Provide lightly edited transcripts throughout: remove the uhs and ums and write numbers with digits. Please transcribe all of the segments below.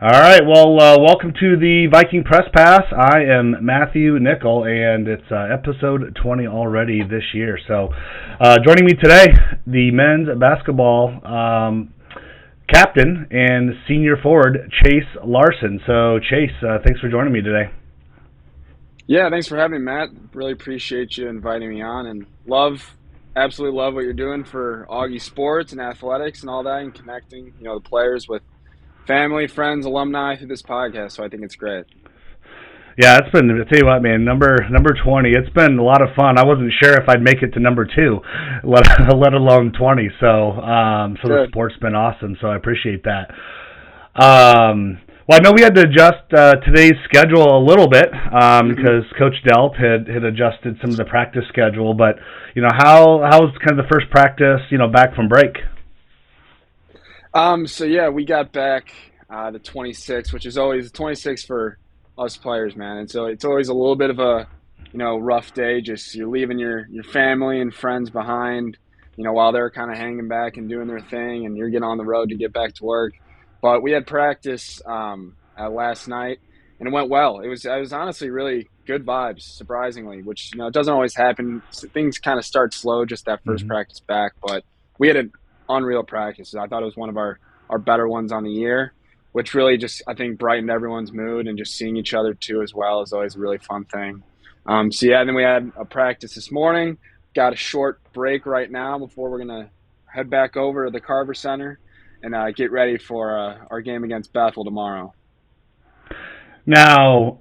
All right, well, welcome to the Viking Press Pass. I am Matthew Nickel, and it's episode 20 already this year. So, joining me today, the men's basketball captain and senior forward, Chase Larsen. So, Chase, thanks for joining me today. Yeah, thanks for having me, Matt. Really appreciate you inviting me on, and absolutely love what you're doing for Augie sports and athletics and all that, and connecting, the players with family, friends, alumni through this podcast. So I think it's great. Yeah, it's been, I'll tell you what, man, number 20, it's been a lot of fun. I wasn't sure if I'd make it to number 2, let alone 20. So the sport's been awesome, so I appreciate that. Well, I know we had to adjust today's schedule a little bit because Coach Delt had adjusted some of the practice schedule. But, how was kind of the first practice, back from break? We got back the 26th, which is always 26th for us players, man. And so it's always a little bit of a, rough day. Just you're leaving your family and friends behind, while they're kind of hanging back and doing their thing, and you're getting on the road to get back to work. But we had practice last night, and it went well. It was honestly really good vibes, surprisingly, which, it doesn't always happen. Things kind of start slow just that first practice back, but we had an unreal practice. I thought it was one of our better ones on the year, which really just, I think, brightened everyone's mood, and just seeing each other too as well is always a really fun thing. And then we had a practice this morning, got a short break right now before we're going to head back over to the Carver Center and get ready for our game against Bethel tomorrow. Now,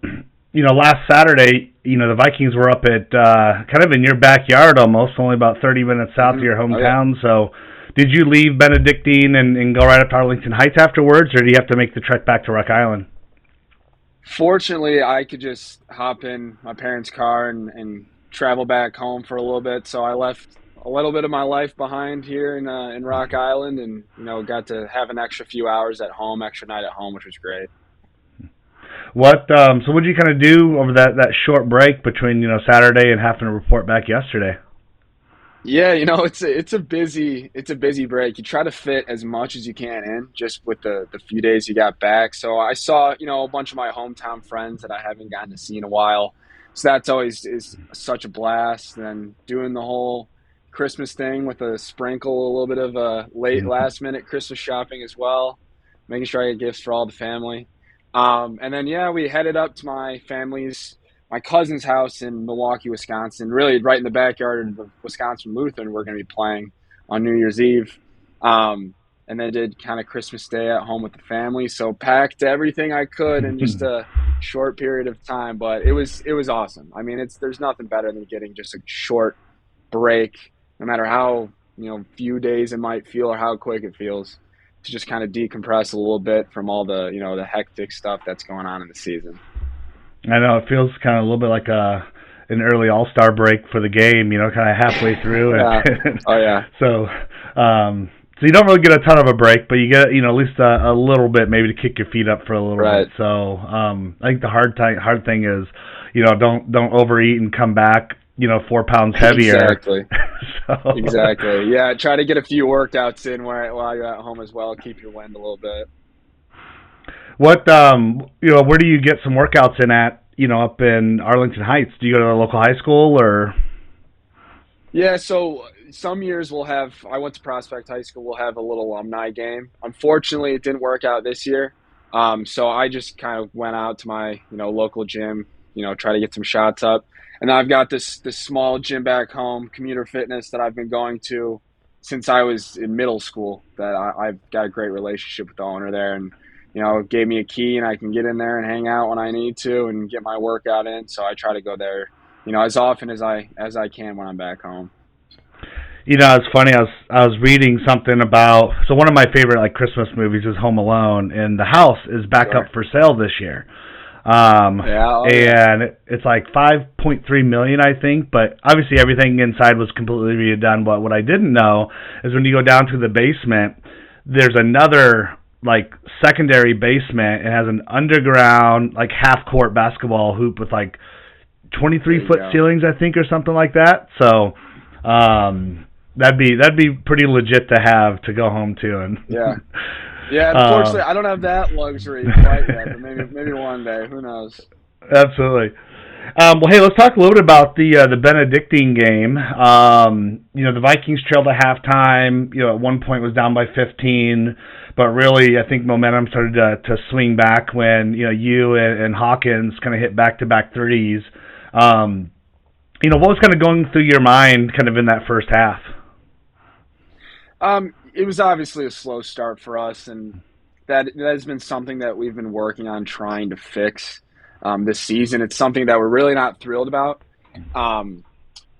last Saturday, the Vikings were up at kind of in your backyard almost, only about 30 minutes south of your hometown. Oh, yeah. So did you leave Benedictine and go right up to Arlington Heights afterwards, or do you have to make the trek back to Rock Island? Fortunately, I could just hop in my parents' car and travel back home for a little bit. So I left a little bit of my life behind here in Rock Island, and got to have an extra few hours at home, extra night at home, which was great. What so what did you kind of do over that short break between Saturday and having to report back yesterday? Yeah, it's a busy break. You try to fit as much as you can in just with the few days you got back. So I saw a bunch of my hometown friends that I haven't gotten to see in a while. So that's always is such a blast. And then doing the whole Christmas thing with a sprinkle, a little bit of a last minute Christmas shopping as well, making sure I get gifts for all the family. And then we headed up to my cousin's house in Milwaukee, Wisconsin, really right in the backyard of the Wisconsin Lutheran. We're going to be playing on New Year's Eve. And then did kind of Christmas Day at home with the family. So packed everything I could in just a short period of time, but it was awesome. I mean, there's nothing better than getting just a short break, no matter how, few days it might feel or how quick it feels, to just kind of decompress a little bit from all the, the hectic stuff that's going on in the season. I know it feels kind of a little bit like an early All-Star break for the game, kind of halfway through. Yeah. Oh yeah. So you don't really get a ton of a break, but you get at least a little bit, maybe to kick your feet up for a little bit. So I think the hard thing is, don't overeat and come back 4 pounds heavier. Exactly. Exactly. Yeah, try to get a few workouts in while you're at home as well. Keep your wind a little bit. What where do you get some workouts in at? Up in Arlington Heights. Do you go to the local high school or? Yeah, so some years I went to Prospect High School. We'll have a little alumni game. Unfortunately, it didn't work out this year. So I just kind of went out to my local gym. Try to get some shots up. And then I've got this small gym back home, Commuter Fitness, that I've been going to since I was in middle school. That I've got a great relationship with the owner there, and gave me a key, and I can get in there and hang out when I need to and get my workout in. So I try to go there, as often as I can when I'm back home. It's funny. I was reading something about. So one of my favorite Christmas movies is Home Alone, and the house is back up for sale this year. And it's like $5.3 million, I think, but obviously everything inside was completely redone. But what I didn't know is when you go down to the basement, there's another secondary basement. It has an underground half court basketball hoop with 23-foot ceilings, I think, or something like that. So that'd be pretty legit to have to go home to. And yeah. Yeah, unfortunately, I don't have that luxury quite yet, but maybe one day. Who knows? Absolutely. Well, hey, let's talk a little bit about the Benedictine game. The Vikings trailed at halftime. At one point was down by 15, but really, I think momentum started to swing back when you and Hawkins kind of hit back-to-back threes. What was kind of going through your mind, kind of in that first half? It was obviously a slow start for us, and that has been something that we've been working on trying to fix this season. It's something that we're really not thrilled about. Um,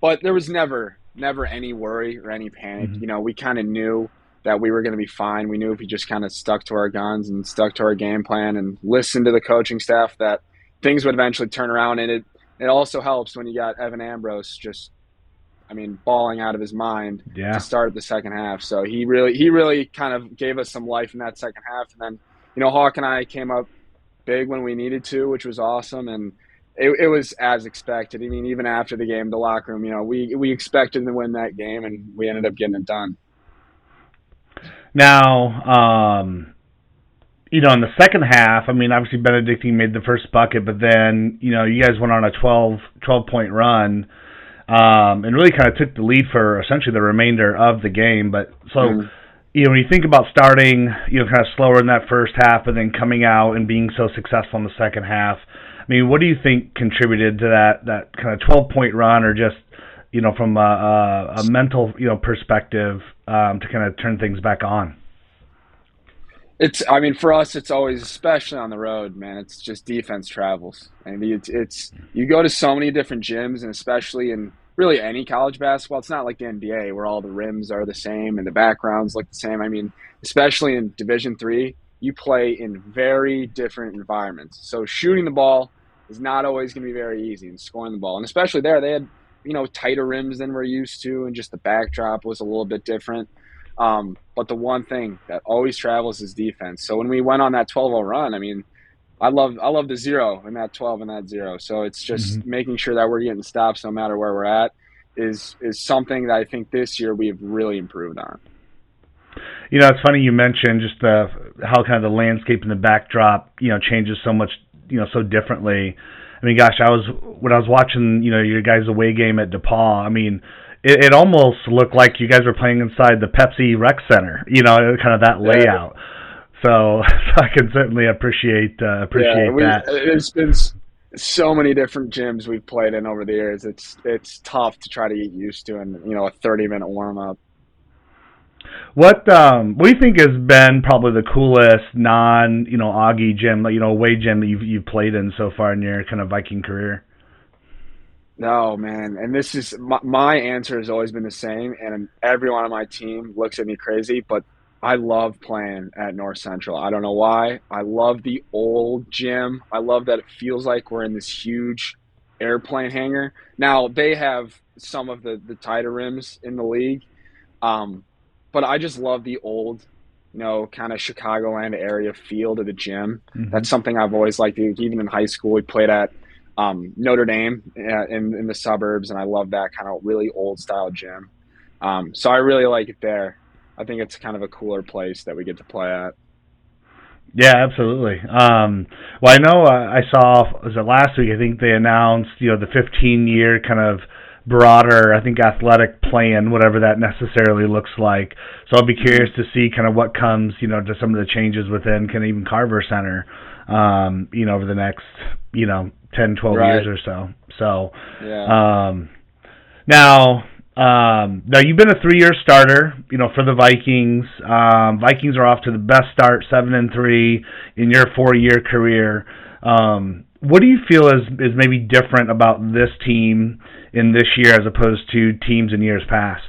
but there was never any worry or any panic. Mm-hmm. We kind of knew that we were going to be fine. We knew if we just kind of stuck to our guns and stuck to our game plan and listened to the coaching staff that things would eventually turn around. And it also helps when you got Evan Ambrose balling out of his mind to Yeah. start the second half. So he really kind of gave us some life in that second half. And then, Hawk and I came up big when we needed to, which was awesome. And it was as expected. I mean, even after the game, the locker room, we expected to win that game, and we ended up getting it done. Now, in the second half, obviously Benedictine made the first bucket, but then, you guys went on a 12-point run, and really kind of took the lead for essentially the remainder of the game. But so, when you think about starting, kind of slower in that first half, and then coming out and being so successful in the second half, what do you think contributed to that kind of 12-point run, or just, from a mental, perspective, to kind of turn things back on? For us, it's always, especially on the road, man, it's just defense travels. It's you go to so many different gyms, and especially in really any college basketball, it's not like the NBA where all the rims are the same and the backgrounds look the same. Especially in Division III, you play in very different environments. So shooting the ball is not always going to be very easy, and scoring the ball. And especially there, they had, tighter rims than we're used to, and just the backdrop was a little bit different. But the one thing that always travels is defense. So when we went on that 12-0 run, I love the zero in that 12 and that zero. So it's just making sure that we're getting stops no matter where we're at is something that I think this year we've really improved on. It's funny you mentioned just how kind of the landscape and the backdrop, changes so much, so differently. Gosh, when I was watching, your guys' away game at DePaul, it almost looked like you guys were playing inside the Pepsi Rec Center, kind of that layout. So I can certainly appreciate that. There's been so many different gyms we've played in over the years. It's tough to try to get used to in a 30-minute warm up. What do you think has been probably the coolest non Augie gym, away gym that you've played in so far in your kind of Viking career? No, man. And this is my answer has always been the same. And everyone on my team looks at me crazy, but I love playing at North Central. I don't know why. I love the old gym. I love that it feels like we're in this huge airplane hangar. Now, they have some of the tighter rims in the league. But I just love the old, kind of Chicagoland area feel to the gym. Mm-hmm. That's something I've always liked. Even in high school, we played at Notre Dame in the suburbs, and I love that kind of really old style gym. So I really like it there. I think it's kind of a cooler place that we get to play at. Yeah, absolutely. Well, I know I saw, was it last week, I think they announced, the 15-year kind of broader, I think, athletic plan, whatever that necessarily looks like. So I'll be curious to see kind of what comes, to some of the changes within kind of even Carver Center, over the next, 10, 12 years or so. So, yeah. Now you've been a 3-year starter, for the Vikings. Vikings are off to the best start, 7-3 in your 4-year career. What do you feel is maybe different about this team in this year as opposed to teams in years past?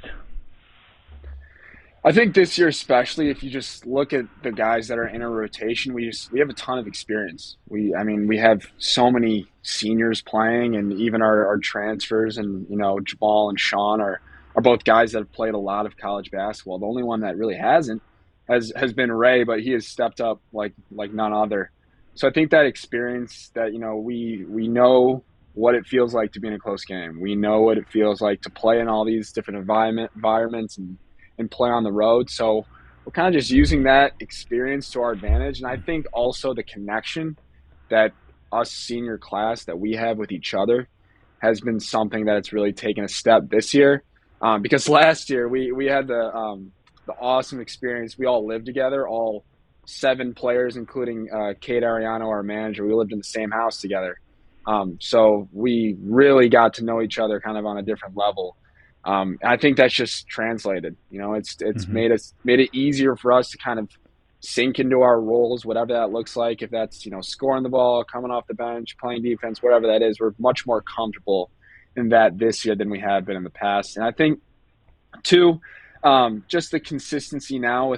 I think this year, especially if you just look at the guys that are in a rotation, we have a ton of experience. We have so many seniors playing, and even our transfers, and Jamal and Sean are both guys that have played a lot of college basketball. The only one that really hasn't has been Ray, but he has stepped up like none other. So I think that experience that we know what it feels like to be in a close game. We know what it feels like to play in all these different environments and play on the road. So we're kind of just using that experience to our advantage. And I think also the connection that us senior class that we have with each other has been something that it's really taken a step this year. Because last year we had the awesome experience. We all lived together, all 7 players, including Kate Ariano, our manager. We lived in the same house together. So we really got to know each other kind of on a different level. I think that's just translated. It's Mm-hmm. made it easier for us to kind of sink into our roles, whatever that looks like. If that's scoring the ball, coming off the bench, playing defense, whatever that is, we're much more comfortable in that this year than we have been in the past. And I think too, just the consistency now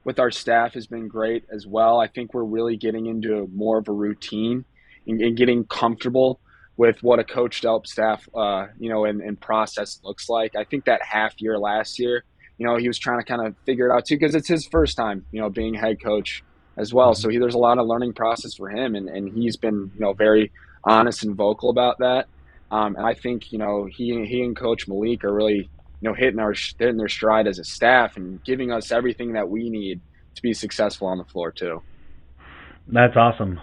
with our staff has been great as well. I think we're really getting into more of a routine and getting comfortable with what a coached up staff, and process looks like. I think that half year last year, he was trying to kind of figure it out too, because it's his first time, being head coach as well. Mm-hmm. So there's a lot of learning process for him, and he's been, very honest and vocal about that. And I think, he and Coach Malik are really, hitting their stride as a staff and giving us everything that we need to be successful on the floor too. That's awesome.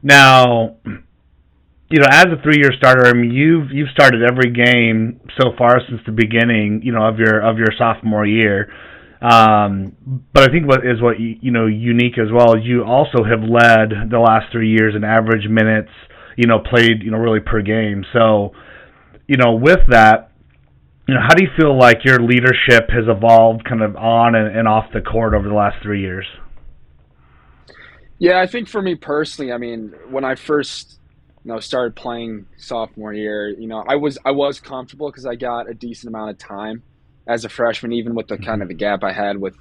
Now, as a 3-year starter, I mean, you've started every game so far since the beginning, of your sophomore year. But I think what unique as well is you also have led the last 3 years in average minutes, played, really per game. So, with that, how do you feel like your leadership has evolved kind of on and off the court over the last 3 years? Yeah, I think for me personally, I mean, when I first, started playing sophomore year, I was comfortable because I got a decent amount of time as a freshman, even with the kind of the gap I had with,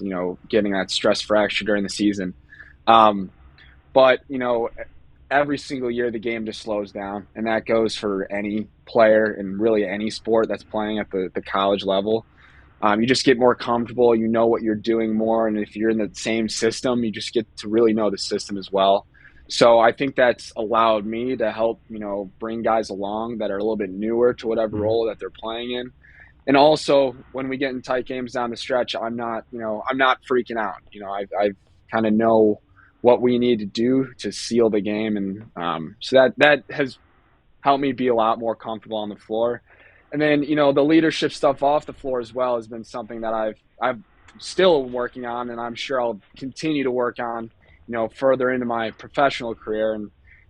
getting that stress fracture during the season. But, every single year the game just slows down, and that goes for any player in really any sport that's playing at the college level. You just get more comfortable, what you're doing more, and if you're in the same system, you just get to really know the system as well. So I think that's allowed me to help, bring guys along that are a little bit newer to whatever role that they're playing in. And also, when we get in tight games down the stretch, I'm not freaking out. I kind of know what we need to do to seal the game, and so that has helped me be a lot more comfortable on the floor. And then, the leadership stuff off the floor as well has been something that I've still working on, and I'm sure I'll continue to work on, further into my professional career.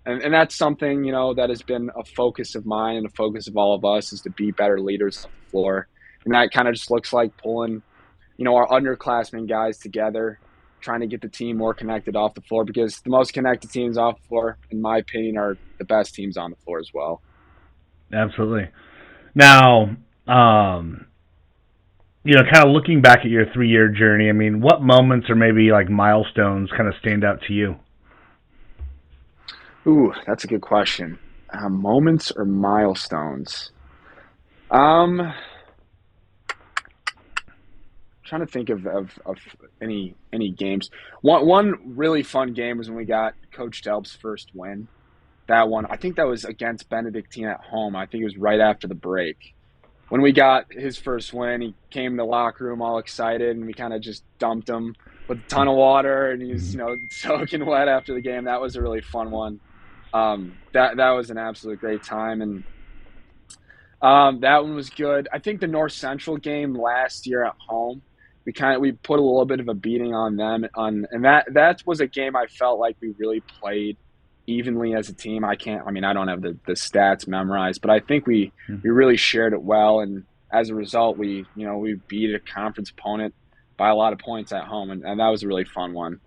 And that's something, that has been a focus of mine and a focus of all of us, is to be better leaders off the floor. And that kind of just looks like pulling, our underclassmen guys together, trying to get the team more connected off the floor, because the most connected teams off the floor, in my opinion, are the best teams on the floor as well. Absolutely. Now, kind of looking back at your 3-year journey, I mean, what moments or maybe like milestones kind of stand out to you? Ooh, that's a good question. Moments or milestones? Trying to think of any games. One really fun game was when we got Coach Delp's first win. That one, I think that was against Benedictine at home. I think it was right after the break. When we got his first win, he came in the locker room all excited, and we kind of just dumped him with a ton of water, and he was, soaking wet after the game. That was a really fun one. That was an absolute great time, and that one was good. I think the North Central game last year at home, we put a little bit of a beating on them, and that was a game I felt like we really played evenly as a team. I don't have the stats memorized, but I think we really shared it well, and as a result, we beat a conference opponent by a lot of points at home, and that was a really fun one.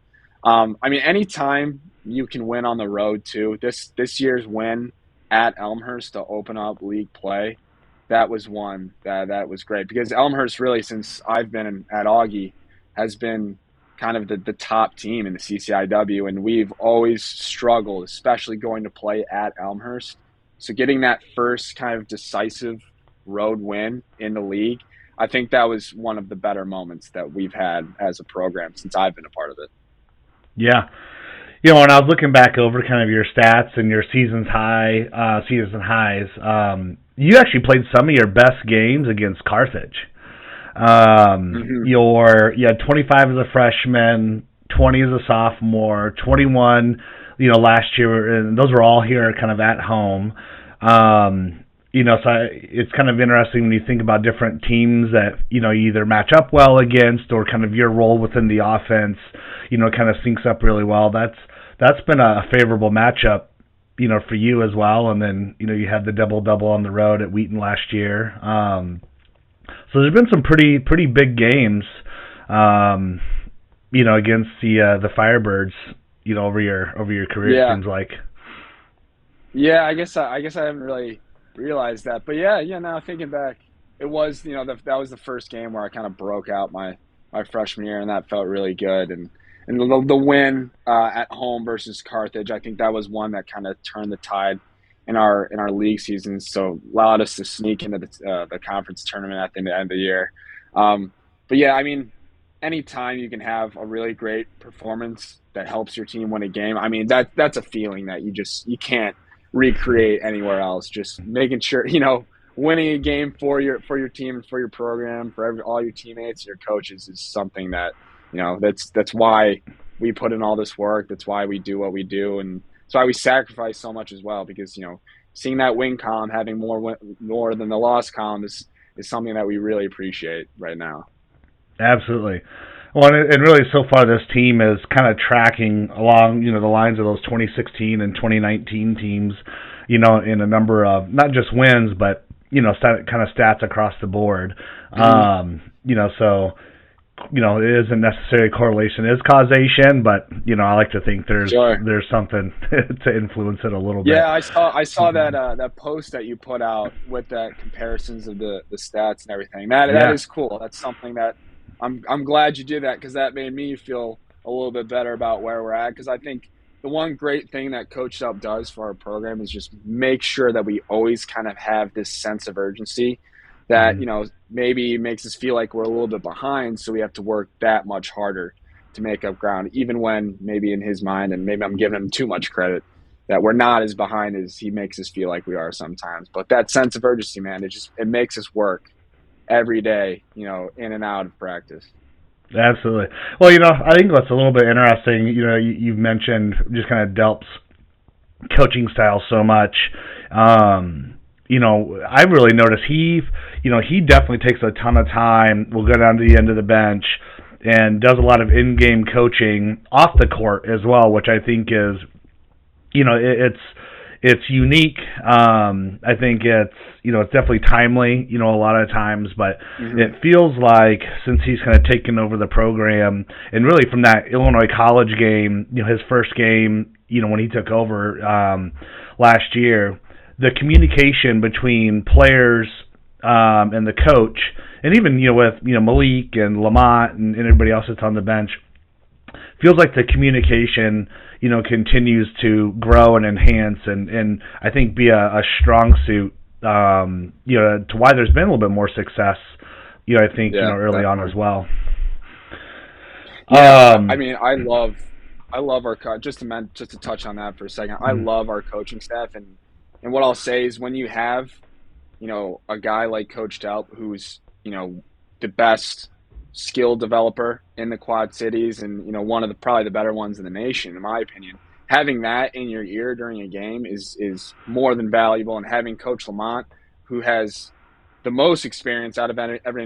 Anytime you can win on the road too. This year's win at Elmhurst to open up league play, that was one that was great, because Elmhurst really, since I've been at Augie, has been kind of the top team in the CCIW, and we've always struggled, especially going to play at Elmhurst. So getting that first kind of decisive road win in the league, I think that was one of the better moments that we've had as a program since I've been a part of it. Yeah. When I was looking back over kind of your stats and your season highs, you actually played some of your best games against Carthage. Hmm. You had 25 as a freshman, 20 as a sophomore, 21, last year, and those were all here kind of at home. It's kind of interesting when you think about different teams that, you either match up well against or kind of your role within the offense, kind of syncs up really well. That's been a favorable matchup, for you as well. And then, you had the double on the road at Wheaton last year. So there's been some pretty big games, against the Firebirds, over your career. It Yeah. seems like. Yeah, I guess I haven't really realized that. But yeah, now thinking back, it was, that was the first game where I kind of broke out my freshman year, and that felt really good. And the win at home versus Carthage, I think that was one that kind of turned the tide in our league season, so allowed us to sneak into the conference tournament at the end of the year. Um, but yeah, I mean, anytime you can have a really great performance that helps your team win a game, I mean that's a feeling that you can't recreate anywhere else. Just making sure winning a game for your team and for your program, for all your teammates and your coaches is something that that's why we put in all this work. That's why we do what we do, and that's why we sacrifice so much as well. Because seeing that win column having more than the loss column is something that we really appreciate right now. Absolutely. Well, and really, so far this team is kind of tracking along, the lines of those 2016 and 2019 teams, in a number of not just wins, but kind of stats across the board. Mhm. So it isn't necessarily correlation, it is causation, but I like to think Sure. there's something to influence it a little bit. Yeah, I saw that post that you put out with that comparisons of the stats and everything. That Yeah, is cool. That's something that I'm glad you did that, because that made me feel a little bit better about where we're at. Because I think the one great thing that Coach Up does for our program is just make sure that we always kind of have this sense of urgency that hmm maybe makes us feel like we're a little bit behind, so we have to work that much harder to make up ground, even when maybe in his mind, and maybe I'm giving him too much credit, that we're not as behind as he makes us feel like we are sometimes. But that sense of urgency, man, it makes us work every day, in and out of practice. absolutely. Well, I think what's a little bit interesting, you've mentioned just kind of Delp's coaching style so much. I've really noticed he definitely takes a ton of time. Will go down to the end of the bench and does a lot of in-game coaching off the court as well, which I think is, it's unique. I think it's definitely timely, a lot of times, but Hmm. it feels like since he's kind of taken over the program, and really from that Illinois college game, his first game, when he took over last year, the communication between players and the coach, and even with Malik and Lamont and everybody else that's on the bench, feels like the communication continues to grow and enhance, and I think be a strong suit to why there's been a little bit more success I think Yeah, early on as definitely. well. Yeah, I um mean, I love our just to touch on that for a second. I love our coaching staff, and what I'll say is when you have a guy like Coach Delp, who's the best skill developer in the Quad Cities, and one of the probably the better ones in the nation, in my opinion. Having that in your ear during a game is more than valuable, and having Coach Lamont, who has the most experience out of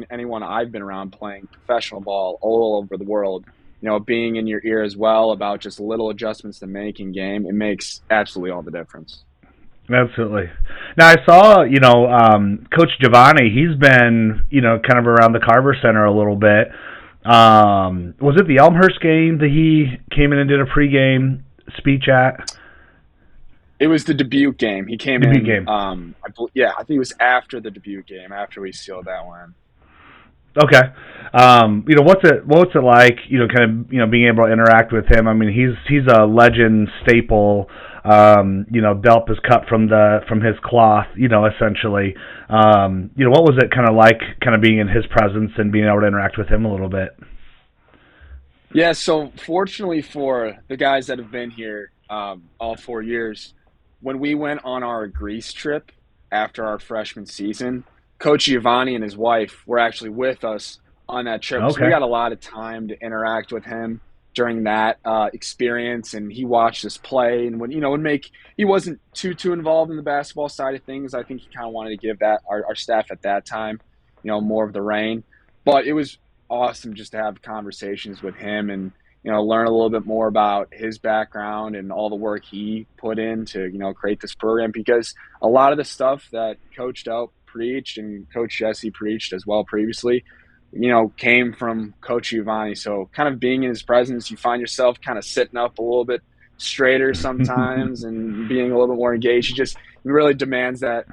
anyone I've been around playing professional ball all over the world, being in your ear as well about just little adjustments to make in game, it makes absolutely all the difference. Absolutely. Now I saw, Coach Giovanni. He's been, kind of around the Carver Center a little bit. Was it the Elmhurst game that he came in and did a pregame speech at? It was the Dubuque game. He came The big in. game. Yeah, I think it was after the Dubuque game, after we sealed that one. Okay. What's it like, kind of, being able to interact with him? I mean, he's a legend staple. Delp is cut from his cloth, essentially. What was it kind of like, kind of being in his presence and being able to interact with him a little bit? Yeah, so fortunately for the guys that have been here all 4 years, when we went on our Greece trip after our freshman season, Coach Giovanni and his wife were actually with us on that trip. So we got a lot of time to interact with him during that experience, and he watched us play. And he wasn't too involved in the basketball side of things. I think he kind of wanted to give that our staff at that time, more of the reign. But it was awesome just to have conversations with him and learn a little bit more about his background and all the work he put in to create this program, because a lot of the stuff that Coach Delp preached and Coach Jesse preached as well previously came from Coach Giovanni. So kind of being in his presence, you find yourself kind of sitting up a little bit straighter sometimes and being a little bit more engaged. It really demands that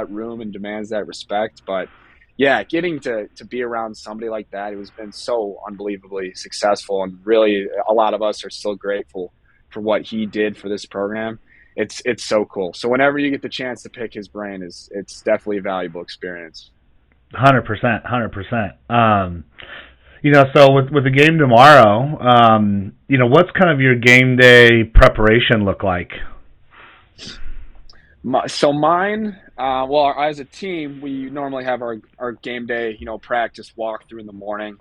room and demands that respect. But yeah, getting to be around somebody like that, who's been so unbelievably successful, and really a lot of us are still grateful for what he did for this program. It's so cool. So whenever you get the chance to pick his brain, it's definitely a valuable experience. 100%. So with the game tomorrow, what's kind of your game day preparation look like? Mine, as a team, we normally have our game day, practice walkthrough in the morning.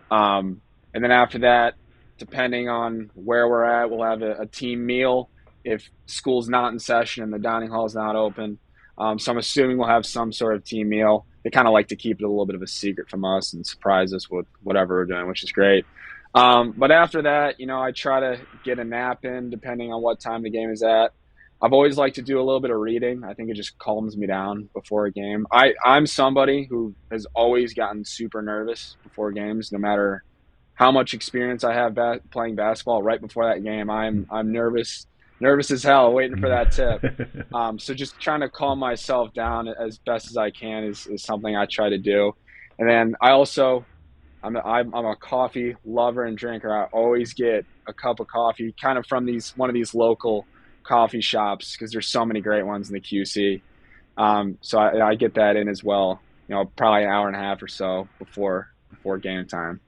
And then after that, depending on where we're at, we'll have a team meal if school's not in session and the dining hall is not open. So I'm assuming we'll have some sort of team meal. They kind of like to keep it a little bit of a secret from us and surprise us with whatever we're doing, which is great. But after that, I try to get a nap in depending on what time the game is at. I've always liked to do a little bit of reading. I think it just calms me down before a game. I'm somebody who has always gotten super nervous before games, no matter how much experience I have playing basketball. Right before that game, I'm nervous as hell, waiting for that tip. So just trying to calm myself down as best as I can is something I try to do. And then I'm a coffee lover and drinker. I always get a cup of coffee, kind of from one of these local coffee shops, because there's so many great ones in the QC. So I get that in as well. Probably an hour and a half or so before game time.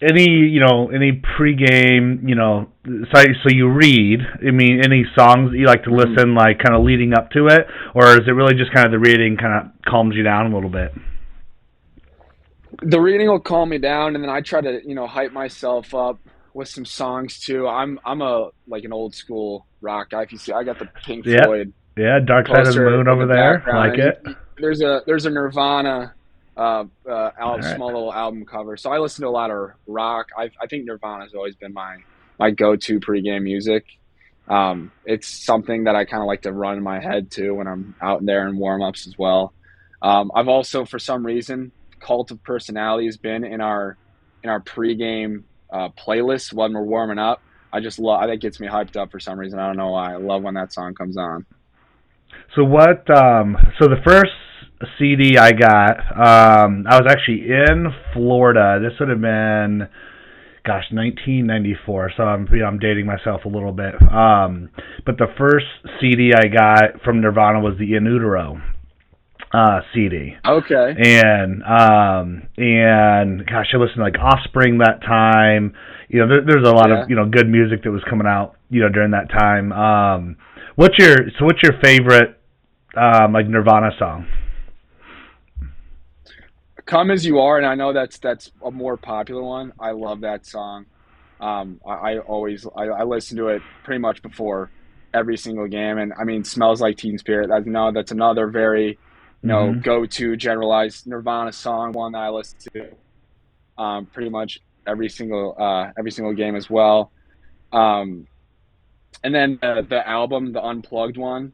Any pregame, so you read, any songs that you like to listen, like kind of leading up to it, or is it really just kind of the reading kind of calms you down a little bit? The reading will calm me down, and then I try to, hype myself up with some songs too. I'm an old school rock guy. If you see, I got the Pink Floyd. Yeah, Dark Side of the Moon over there. Like it. There's a Nirvana small little album cover. So I listen to a lot of rock. I think Nirvana has always been my go-to pregame music. It's something that I kind of like to run in my head too when I'm out there in warm-ups as well. I've also, for some reason, Cult of Personality has been in our pregame playlist when we're warming up. I just love that. Gets me hyped up for some reason. I don't know why. I love when that song comes on. So what? So the first CD I got, I was actually in Florida. This would have been, 1994. So I'm dating myself a little bit. But the first CD I got from Nirvana was the In Utero CD. Okay. And I listened to like Offspring that time. There's a lot of good music that was coming out during that time. What's your favorite like Nirvana song? Come As You Are, and I know that's a more popular one. I love that song. I listen to it pretty much before every single game, and Smells Like Teen Spirit. That's another very go-to generalized Nirvana song, one that I listen to pretty much every single game as well. And then the album, the Unplugged one.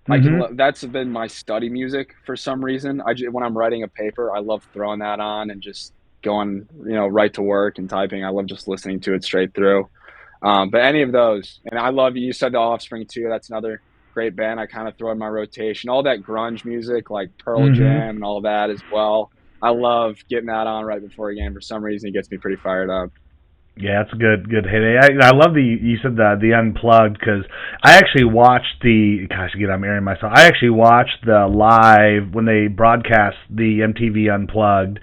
That's been my study music for some reason. When I'm writing a paper, I love throwing that on and just going, right to work and typing. I love just listening to it straight through. But any of those, and I love you said the Offspring too. That's another great band I kind of throw in my rotation. All that grunge music like Pearl Jam and all that as well. I love getting that on right before a game. For some reason, it gets me pretty fired up. Yeah, it's a good hit. I love you said the Unplugged, because I actually watched I'm airing myself. I actually watched the live when they broadcast the MTV Unplugged.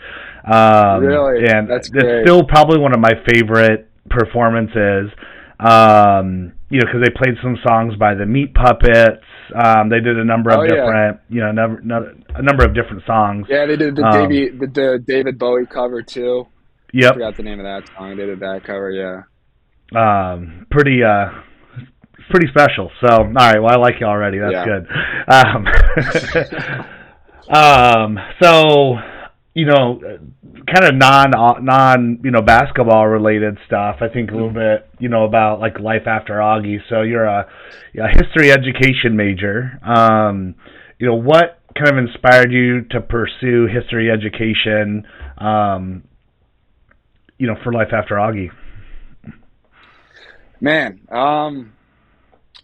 Really? And that's it's great. still probably one of my favorite performances. Because they played some songs by the Meat Puppets They did a number Oh of yeah, different, a number of different songs. yeah. They did the David Bowie cover too. I Yep. forgot the name of that song. They did that cover. Yeah. Pretty pretty special. So, all right. Well, I like you already. That's Yeah. good. So, kind of non basketball related stuff. I think a little bit about like life after Augie. So you're a history education major. What kind of inspired you to pursue history education? For life after Augie. Man,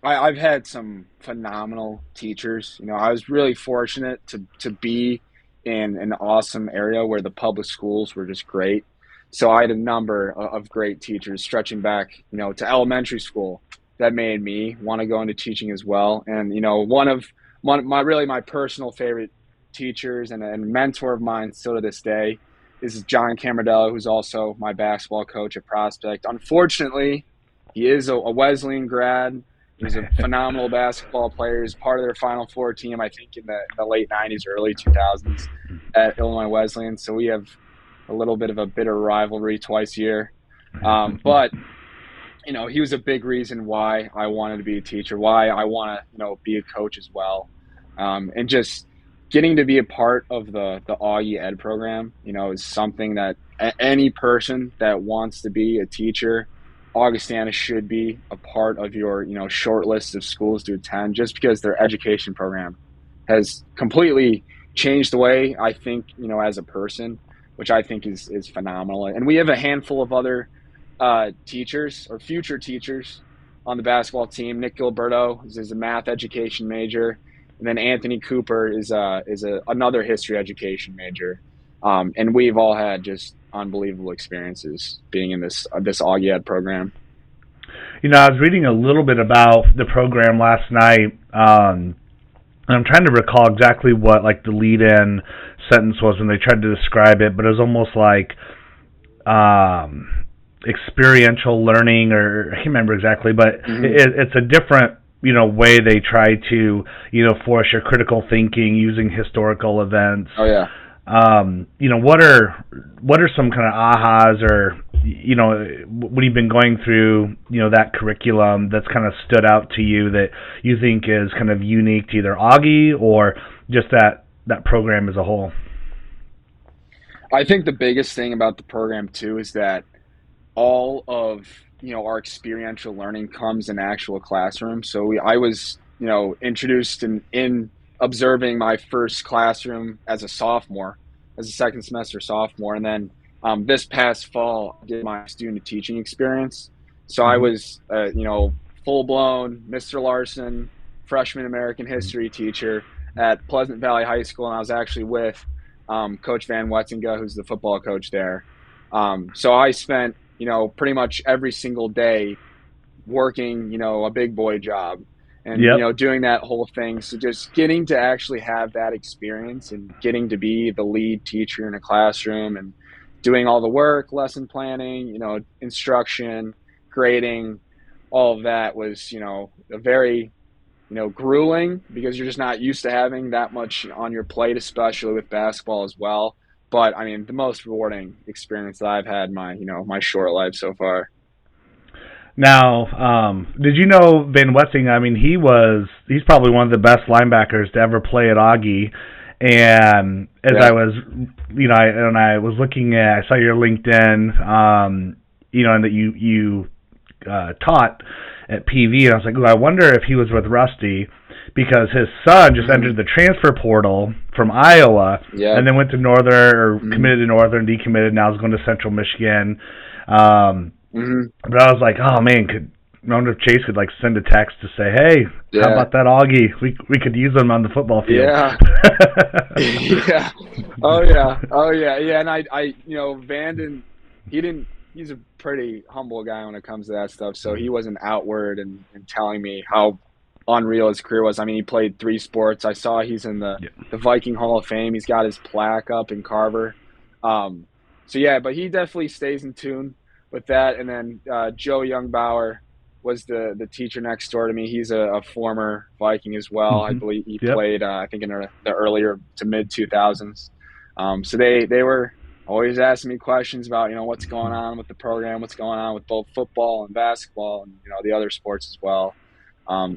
I've had some phenomenal teachers. I was really fortunate to be in an awesome area where the public schools were just great. So I had a number of great teachers stretching back, to elementary school that made me want to go into teaching as well. And one my personal favorite teachers and mentor of mine still to this day is John Camarillo, who's also my basketball coach at Prospect. Unfortunately, he is a Wesleyan grad. He's a phenomenal basketball player. He's part of their Final Four team, I think, in the late 90s, early 2000s at Illinois Wesleyan. So we have a little bit of a bitter rivalry twice a year. But, he was a big reason why I wanted to be a teacher, why I want to, be a coach as well. And just getting to be a part of the Augie Ed program, is something that any person that wants to be a teacher, Augustana should be a part of your, short list of schools to attend, just because their education program has completely changed the way I think, as a person, which I think is phenomenal. And we have a handful of other teachers or future teachers on the basketball team. Nick Gilberto is a math education major, and then Anthony Cooper is another history education major. And we've all had just unbelievable experiences being in this Augie Ed program. I was reading a little bit about the program last night, and I'm trying to recall exactly what like the lead-in sentence was when they tried to describe it, but it was almost like experiential learning, or I can't remember exactly, but it's a different way they try to force your critical thinking using historical events. Oh yeah. What are some kind of ahas, or when you've been going through that curriculum that's kind of stood out to you that you think is kind of unique to either Augie or just that program as a whole? I think the biggest thing about the program too is that all of our experiential learning comes in actual classroom. So I was introduced in observing my first classroom as a sophomore, as a second semester sophomore, and then this past fall I did my student teaching experience. So I was full blown Mr. Larsen freshman American history teacher at Pleasant Valley High School, and I was actually with Coach Van Wetzinga, who's the football coach there. So I spent pretty much every single day working a big boy job, and doing that whole thing. So just getting to actually have that experience and getting to be the lead teacher in a classroom and doing all the work, lesson planning, instruction, grading, all of that was a very grueling, because you're just not used to having that much on your plate, especially with basketball as well. But I mean, the most rewarding experience that I've had in my short life so far. Now, did you know Van Wetzinga? I mean, he's probably one of the best linebackers to ever play at Augie. And as I was, I was looking at, I saw your LinkedIn, and that you taught at PV, and I was like, I wonder if he was with Rusty, because his son just entered the transfer portal from Iowa, and then went to Northern, or committed to Northern, decommitted, now is going to Central Michigan. But I was like, oh man, I wonder if Chase could like send a text to say, hey, how about that Augie? We could use him on the football field. Yeah. Yeah. Oh yeah. And I Vanden, he's a pretty humble guy when it comes to that stuff. So he wasn't outward and telling me how unreal his career was. I mean, he played 3 sports. I saw he's in the Viking Hall of Fame. He's got his plaque up in Carver. So yeah, but he definitely stays in tune with that. And then Joe Youngbauer, was the teacher next door to me. He's a former Viking as well. I Hmm. believe he Yep. played, I think, in the earlier to mid 2000s. So they were always asking me questions about, what's going on with the program, what's going on with both football and basketball, and the other sports as well.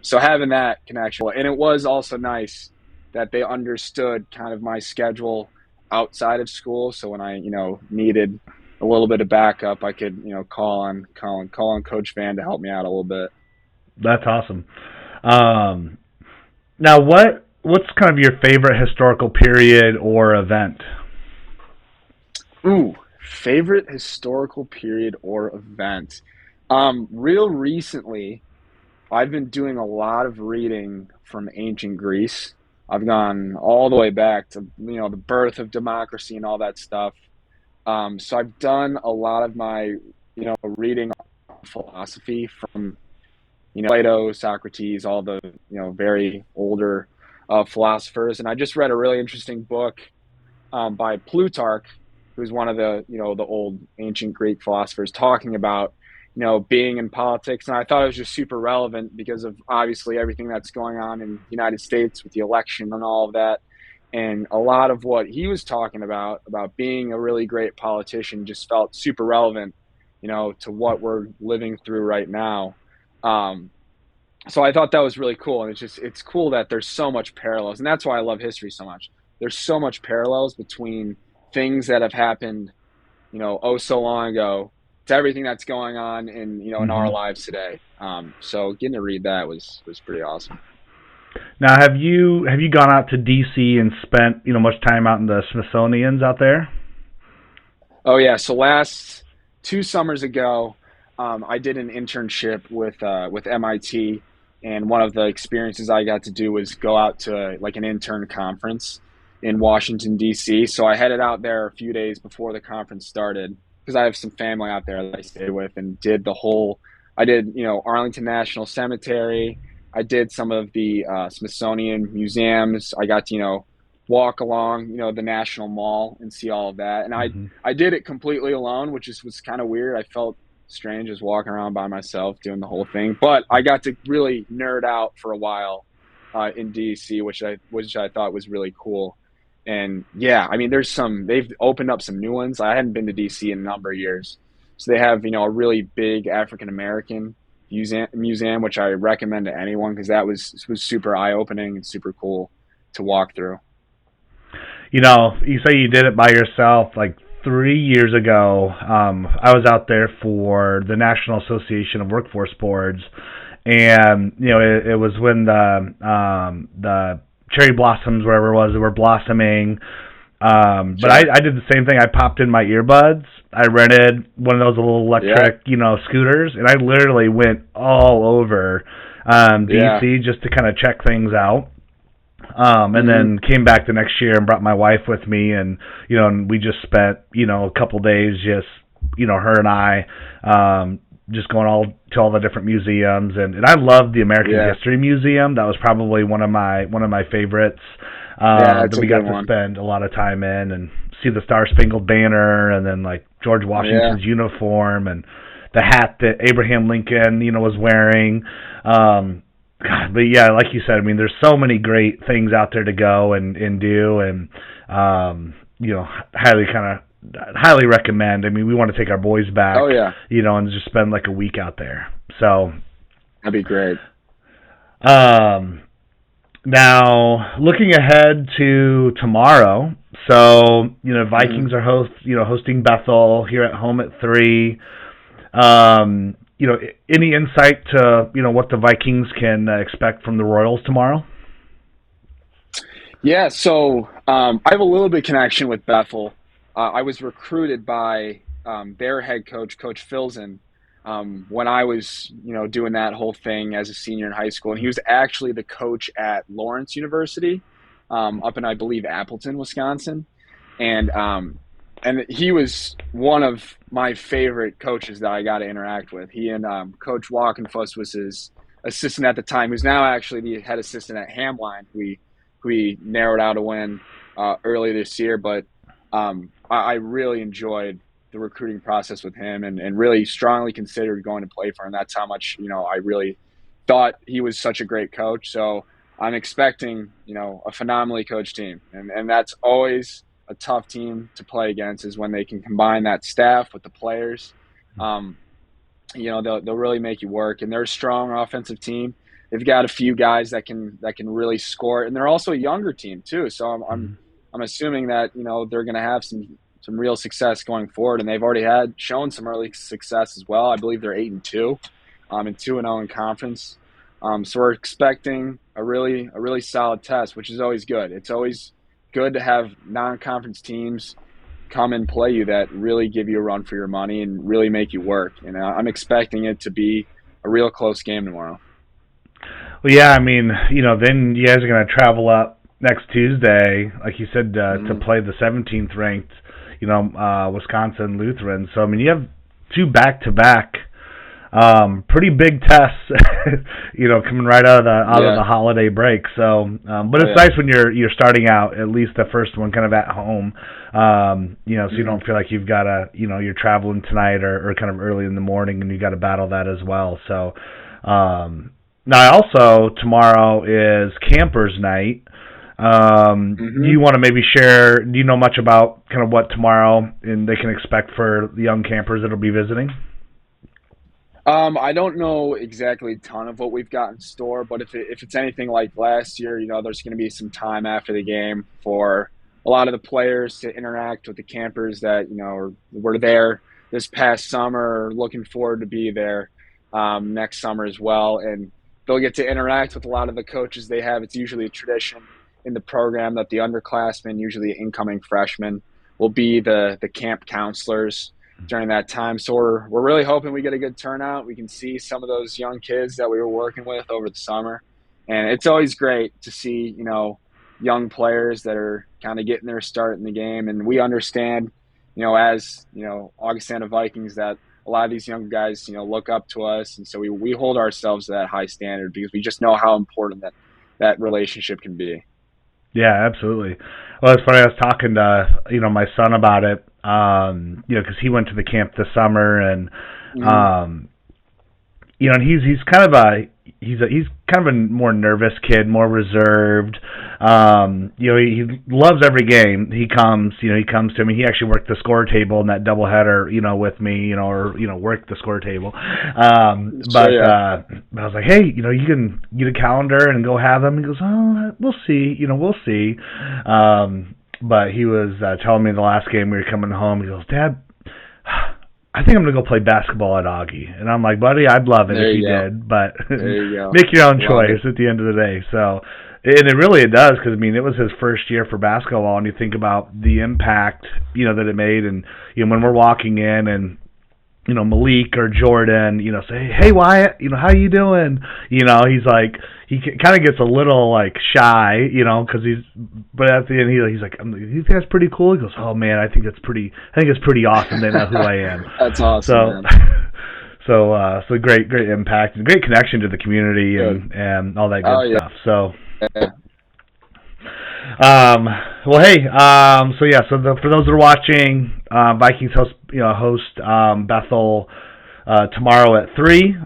So having that connection, and it was also nice that they understood kind of my schedule outside of school. So when I needed a little bit of backup, I could call on Coach Van to help me out a little bit. That's awesome. Um, Now, what's kind of your favorite historical period or event? Ooh, favorite historical period or event. Real recently, I've been doing a lot of reading from ancient Greece. I've gone all the way back to the birth of democracy and all that stuff. So I've done a lot of my reading on philosophy from Plato, Socrates, all the very older philosophers. And I just read a really interesting book by Plutarch, who's one of the old ancient Greek philosophers, talking about being in politics. And I thought it was just super relevant because of obviously everything that's going on in the United States with the election and all of that. And a lot of what he was talking about being a really great politician just felt super relevant, to what we're living through right now. Um, so I thought that was really cool. And it's cool that there's so much parallels. And that's why I love history so much. There's so much parallels between things that have happened, oh so long ago, to everything that's going on in our Hmm. lives today. So getting to read that was pretty awesome. Now, have you gone out to DC and spent much time out in the Smithsonian's out there? Oh yeah, so last 2 summers ago, I did an internship with MIT, and one of the experiences I got to do was go out to like an intern conference in Washington D.C. So I headed out there a few days before the conference started because I have some family out there that I stayed with, and did the whole. I did Arlington National Cemetery. I did some of the Smithsonian museums. I got to walk along the National Mall and see all of that, and I Hmm. I did it completely alone, which was kind of weird. I felt strange just walking around by myself doing the whole thing, but I got to really nerd out for a while in DC, which I thought was really cool. And yeah, I mean, they've opened up some new ones. I hadn't been to DC in a number of years, so they have a really big African American museum, which I recommend to anyone because that was super eye opening and super cool to walk through. You say you did it by yourself. Like 3 years ago, I was out there for the National Association of Workforce Boards, and it was when the cherry blossoms, wherever it was, were blossoming. But I, Sure. I did the same thing. I popped in my earbuds. I rented one of those little Yeah. electric, scooters, and I literally went all over Yeah. DC just to kind of check things out. And Hmm. then came back the next year and brought my wife with me, and and we just spent a couple days just her and I just going all the different museums, and I love the American Yeah. History Museum. That was probably one of my favorites Yeah. It's that a we good got to one. spend a lot of time in and see the Star Spangled Banner, and then like George Yeah. Washington's uniform and the hat that Abraham Lincoln was wearing. God, but yeah, like you said, I mean, there's so many great things out there to go and do, and highly recommend. I mean, we want to take our boys back, Oh yeah. and just spend like a week out there. So, That'd be great. um, now looking ahead to tomorrow, so Hmm. Vikings are hosting Bethel here at home at 3. Any insight to what the Vikings can expect from the Royals tomorrow? Yeah. So I have a little bit of connection with Bethel. I was recruited by their head coach, Coach Filzen, when I was doing that whole thing as a senior in high school, and he was actually the coach at Lawrence University, up in I believe Appleton, Wisconsin. And he was one of my favorite coaches that I got to interact with. He and Coach Walkenfuss was his assistant at the time, who's now actually the head assistant at Hamline, who we narrowed out a win earlier this year. But I really enjoyed the recruiting process with him and really strongly considered going to play for him. That's how much, I really thought he was such a great coach. So I'm expecting, a phenomenally coached team. And that's always a tough team to play against, is when they can combine that staff with the players. They'll really make you work. And they're a strong offensive team. They've got a few guys that can really score, and they're also a younger team too. So I'm assuming that they're going to have some real success going forward, and they've already shown some early success as well. I believe they're 8-2, and 2-0 in conference. So we're expecting a really solid test, which is always good. It's always good to have non-conference teams come and play you that really give you a run for your money and really make you work. And I'm expecting it to be a real close game tomorrow. Well, yeah, I mean, then you guys are going to travel up next Tuesday, like you said, to play the 17th ranked, Wisconsin Lutheran. So, I mean, you have two back-to-back pretty big tests, coming right out of the holiday break. So, but it's nice when you're starting out, at least the first one, kind of at home, so you don't feel like you've got to, you're traveling tonight or kind of early in the morning and you got to battle that as well. So, now, also, tomorrow is Campers Night. Do you want to maybe share, do you know much about kind of what tomorrow and they can expect for the young campers that will be visiting? I don't know exactly a ton of what we've got in store, but if it's anything like last year, there's going to be some time after the game for a lot of the players to interact with the campers that, were there this past summer, or looking forward to be there next summer as well. And they'll get to interact with a lot of the coaches they have. It's usually a tradition in the program that the underclassmen, usually incoming freshmen, will be the camp counselors during that time. So we're really hoping we get a good turnout. We can see some of those young kids that we were working with over the summer. And it's always great to see, young players that are kind of getting their start in the game. And we understand, as, Augustana Vikings, that a lot of these young guys, look up to us. And so we hold ourselves to that high standard because we just know how important that relationship can be. Yeah, absolutely. Well, it's funny. I was talking to, my son about it, because he went to the camp this summer and, and he's kind of he's kind of a more nervous kid, more reserved. He loves every game. He comes to me. He actually worked the score table in that doubleheader, with me, worked the score table. But I was like, hey, you can get a calendar and go have them. He goes, oh, we'll see, we'll see. But he was telling me the last game we were coming home, he goes, Dad, I think I'm going to go play basketball at Augie. And I'm like, buddy, I'd love it if you did, but make your own choice at the end of the day. So, and it does, because, it was his first year for basketball, and you think about the impact, that it made. And, when we're walking in and, Malik or Jordan, say, hey, Wyatt, how you doing? He's like, he kind of gets a little, like, shy, because but at the end, he's like, you think that's pretty cool? He goes, oh, man, I think it's pretty awesome. They know who I am. That's awesome, So great impact and great connection to the community and all that good stuff. So, well, hey, for those that are watching, Vikings host Bethel tomorrow at 3.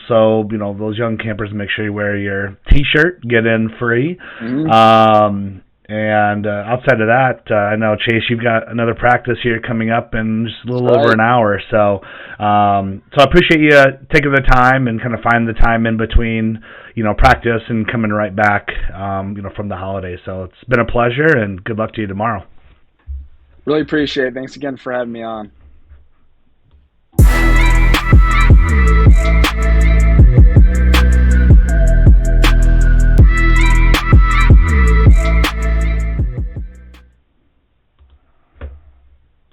So those young campers, make sure you wear your T-shirt, get in free. And outside of that, I know, Chase, you've got another practice here coming up in just a little over an hour. So I appreciate you taking the time and kind of finding the time in between, practice and coming right back, from the holidays. So it's been a pleasure, and good luck to you tomorrow. Really appreciate it. Thanks again for having me on.